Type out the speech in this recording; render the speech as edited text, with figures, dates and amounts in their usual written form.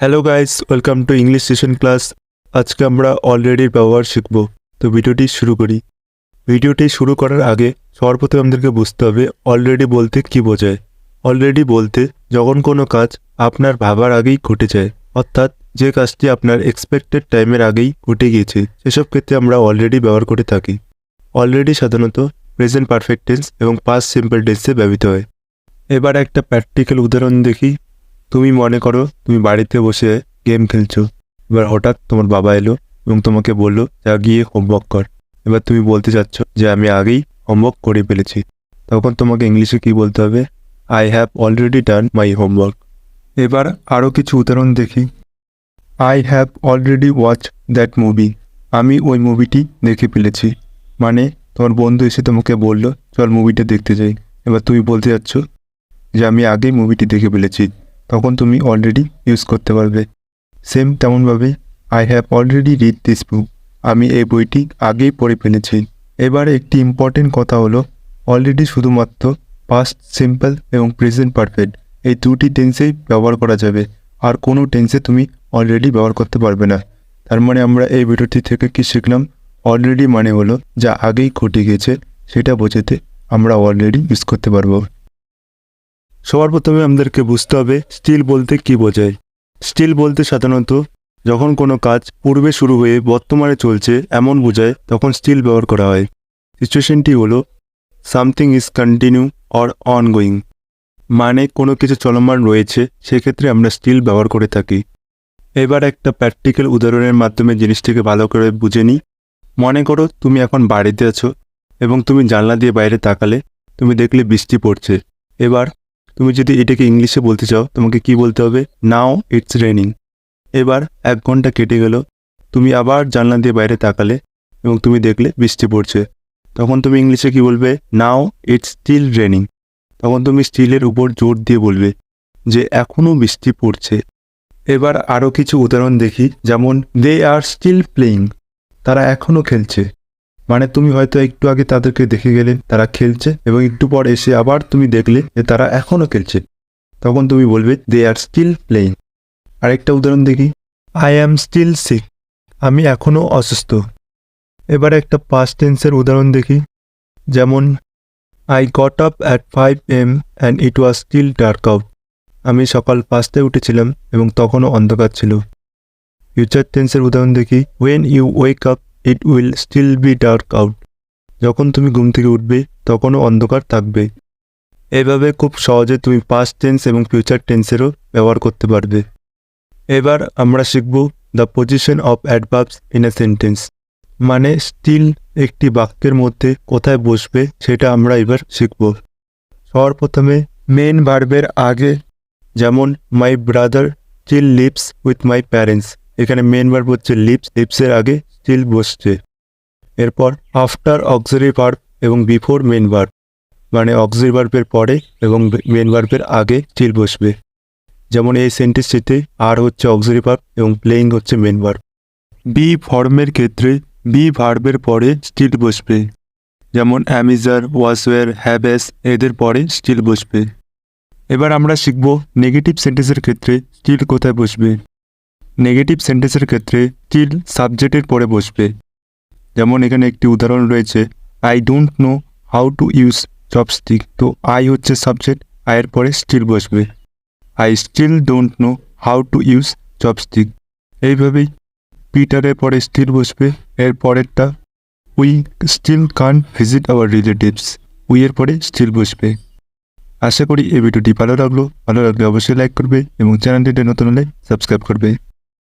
Hello guys, welcome to English session class. আজকে আমরা অলরেডির ব্যবহার শিখব। তো ভিডিওটি শুরু করি। ভিডিওটি শুরু করার আগে সর্বপ্রথম আমাদেরকে বুঝতে হবে অলরেডি বলতে কি বোঝায়। অলরেডি বলতে যখন কোনো কাজ আপনার ভাবার আগেই ঘটে যায়, অর্থাৎ যে কাজটি আপনার এক্সপেক্টেড টাইমের আগেই ঘটে গিয়েছে, সেসব ক্ষেত্রে আমরা অলরেডি ব্যবহার করে থাকি। অলরেডি সাধারণত প্রেজেন্ট পারফেক্ট টেন্স এবং পাস্ট সিম্পল টেন্সে ব্যবহৃত হয়। এবার একটা প্র্যাকটিক্যাল উদাহরণ দেখি। তুমি মনে করো তুমি বাড়িতে বসে গেম খেলছো। এবার হঠাৎ তোমার বাবা এলো এবং তোমাকে বললো যা গিয়ে হোমওয়ার্ক কর। এবার তুমি বলতে চাচ্ছ যে আমি আগেই হোমওয়ার্ক করে ফেলেছি। তখন তোমাকে ইংলিশে কি বলতে হবে? I have already done my homework. এবার আরও কিছু উদাহরণ দেখি। I have already watch that movie. আমি ওই মুভিটি দেখে ফেলেছি। মানে তোমার বন্ধু এসে তোমাকে বললো চল মুভিটা দেখতে যাই। এবার তুমি বলতে চাচ্ছ যে আমি আগেই মুভিটি দেখে ফেলেছি। তখন তুমি অলরেডি ইউজ করতে পারবে। সেম তেমনভাবে I have already read this book. আমি এই বইটি আগেই পড়ে ফেলেছি। এবার একটি ইম্পর্টেন্ট কথা হলো অলরেডি শুধুমাত্র পাস্ট সিম্পল এবং প্রেজেন্ট পারফেক্ট এই দুটি টেন্সেই ব্যবহার করা যাবে। আর কোনো টেন্সে তুমি অলরেডি ব্যবহার করতে পারবে না। তার মানে আমরা এই ভিডিওটি থেকে কি শিখলাম? অলরেডি মানে হলো যা আগেই ঘটে গিয়েছে, সেটা বোঝাতে আমরা অলরেডি ইউজ করতে পারবো। সবার প্রথমে আমাদেরকে বুঝতে হবে স্টিল বলতে কি বোঝায়। স্টিল বলতে সাধারণত যখন কোনো কাজ পূর্বে শুরু হয়ে বর্তমানে চলছে এমন বোঝায়, তখন স্টিল ব্যবহার করা হয়। সিচুয়েশনটি হলো something is continue or ongoing, মানে কোনো কিছু চলমান রয়েছে, সেক্ষেত্রে আমরা স্টিল ব্যবহার করে থাকি। এবার একটা প্র্যাকটিক্যাল উদাহরণের মাধ্যমে জিনিসটিকে ভালো করে বুঝে নিই। মনে করো তুমি এখন বাড়িতে আছো এবং তুমি জানলা দিয়ে বাইরে তাকালে তুমি দেখলে বৃষ্টি পড়ছে। এবার তুমি যদি এটাকে ইংলিশে বলতে চাও, তোমাকে কি বলতে হবে? Now it's raining. এবার 1 ঘন্টা কেটে গেল, তুমি আবার জানলা দিয়ে বাইরে তাকালে এবং তুমি দেখলে বৃষ্টি পড়ছে। তখন তুমি ইংলিশে কি বলবে? Now it's still raining. তখন তুমি স্টিলের উপর জোর দিয়ে বলবে যে এখনও বৃষ্টি পড়ছে। এবার আরও কিছু উদাহরণ দেখি, যেমন দে আর স্টিল প্লেয়িং, তারা এখনও খেলছে। মানে তুমি হয়তো একটু আগে তাদেরকে দেখে গেলে তারা খেলছে এবং একটু পর এসে আবার তুমি দেখলে যে তারা এখনও খেলছে। তখন তুমি বলবে দে আর স্টিল প্লেইং। আরেকটা উদাহরণ দেখি, আই অ্যাম স্টিল সিক, আমি এখনও অসুস্থ। এবার একটা পাস্ট টেন্সের উদাহরণ দেখি, যেমন I got up at 5 AM and it was still dark out, আমি সকাল 5টায় উঠেছিলাম এবং তখনও অন্ধকার ছিল। ফিউচার টেন্সের উদাহরণ দেখি, when you wake up it will still be dark out, যখন তুমি ঘুম থেকে উঠবে তখনও অন্ধকার থাকবে। এভাবে খুব সহজে তুমি পাস্ট টেন্স এবং ফিউচার টেন্সেরও ব্যবহার করতে পারবে। এবার আমরা শিখব the position of adverbs in a sentence, মানে স্টিল একটি বাক্যের মধ্যে কোথায় বসবে সেটা আমরা এবার শিখব। সবার প্রথমে মেন ভার্বের আগে, যেমন my brother still lives with my parents, এখানে মেন ভার্ব হচ্ছে লিভস, লিভসের আগে স্টিল বসছে। এরপর আফটার অক্সিলারি ভার্ব এবং বিফোর মেন ভার্ব, মানে অক্সিলারি ভার্বের পরে এবং মেন ভার্বের আগে স্টিল বসবে। যেমন এই সেন্টেন্সটিতে আর হচ্ছে অক্সিলারি ভার্ব এবং প্লেইং হচ্ছে মেন ভার্ব। বি ফর্মের ক্ষেত্রে বি ভার্বের পরে স্টিল বসবে, যেমন অ্যামিজার, ওয়াসওয়ার, হ্যাভেস এদের পরে স্টিল বসবে। এবার আমরা শিখব নেগেটিভ সেন্টেন্সের ক্ষেত্রে স্টিল কোথায় বসবে। নেগেটিভ সেন্টেন্সের ক্ষেত্রে স্টিল সাবজেক্টের পরে বসবে। যেমন এখানে একটি উদাহরণ রয়েছে, I don't know how to use chopstick, তো আই হচ্ছে সাবজেক্ট, আয়ের পরে স্টিল বসবে। I still don't know how to use chopstick. এইভাবেই পিটারের পরে স্টিল বসবে। এর পরেরটা we still can't visit our relatives, উইয়ের পরে স্টিল বসবে। আশা করি এই ভিডিওটি ভালো লাগলে অবশ্যই লাইক করবে এবং চ্যানেলটিতে নতুন হলে সাবস্ক্রাইব করবে।